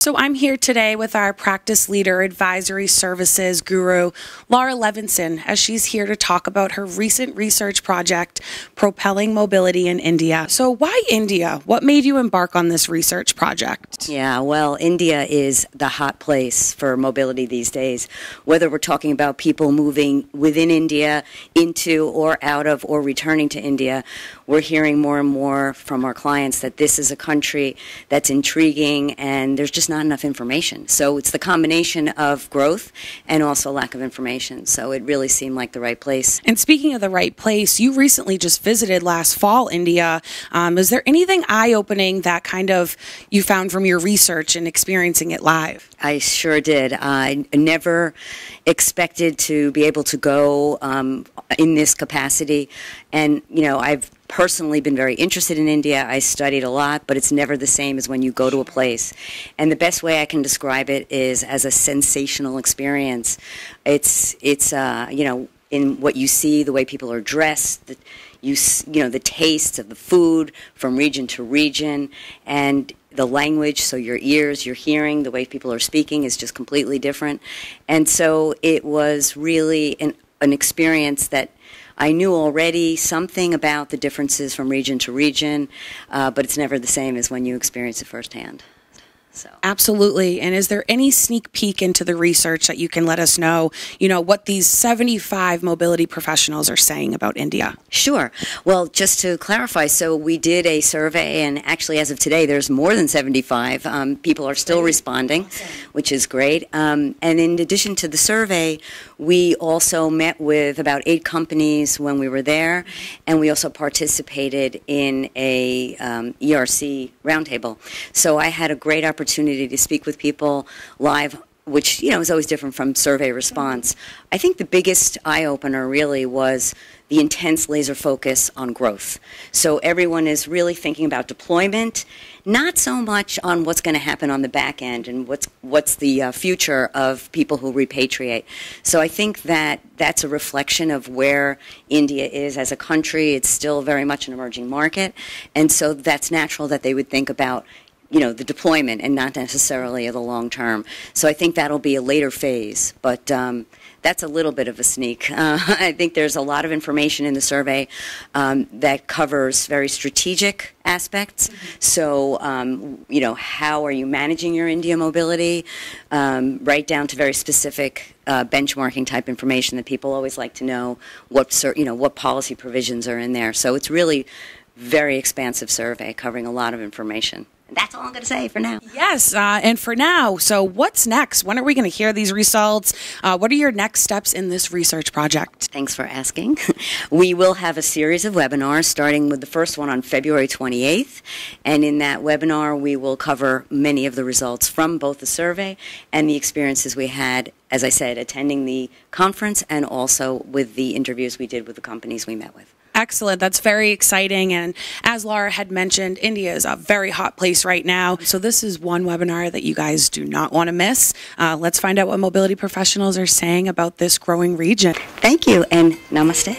So I'm here today with our practice leader, advisory services guru, Laura Levinson, as she's here to talk about her recent research project, Propelling Mobility in India. So why India? What made you embark on this research project? Yeah, well, India is the hot place for mobility these days. Whether we're talking about people moving within India, into or out of or returning to India, we're hearing more and more from our clients that this is a country that's intriguing and there's just not enough information. So it's the combination of growth and also lack of information. So it really seemed like the right place. And speaking of the right place, you recently just visited last fall India. Is there anything eye-opening that kind of you found from your research and experiencing it live? I sure did. I never expected to be able to go in this capacity. And, you know, I've personally been very interested in India. I studied a lot, but it's never the same as when you go to a place. And the best way I can describe it is as a sensational experience. It's you know, in what you see, the way people are dressed, you know, the tastes of the food from region to region, and the language, so your ears, your hearing, the way people are speaking is just completely different. And so it was really an experience that I knew already something about the differences from region to region, but it's never the same as when you experience it firsthand. So. Absolutely. And is there any sneak peek into the research that you can let us know, what these 75 mobility professionals are saying about India? Sure. Well, just to clarify, so we did a survey, and actually as of today, there's more than 75. People are still responding, which is great. And in addition to the survey, we also met with about 8 companies when we were there, and we also participated in a ERC roundtable. So I had a great opportunity to speak with people live, which, is always different from survey response. I think the biggest eye-opener really was the intense laser focus on growth. So everyone is really thinking about deployment, not so much on what's going to happen on the back end and what's the future of people who repatriate. So I think that that's a reflection of where India is as a country. It's still very much an emerging market, and so that's natural that they would think about the deployment and not necessarily the long term. So I think that'll be a later phase, but that's a little bit of a sneak. I think there's a lot of information in the survey that covers very strategic aspects. So, how are you managing your India mobility, right down to very specific benchmarking type information that people always like to know what policy provisions are in there. So it's really very expansive survey covering a lot of information. And that's all I'm going to say for now. Yes, and for now, so what's next? When are we going to hear these results? What are your next steps in this research project? Thanks for asking. We will have a series of webinars, starting with the first one on February 28th. And in that webinar, we will cover many of the results from both the survey and the experiences we had, as I said, attending the conference and also with the interviews we did with the companies we met with. Excellent. That's very exciting. And as Laura had mentioned, India is a very hot place right now. So this is one webinar that you guys do not want to miss. Let's find out what mobility professionals are saying about this growing region. Thank you, and namaste.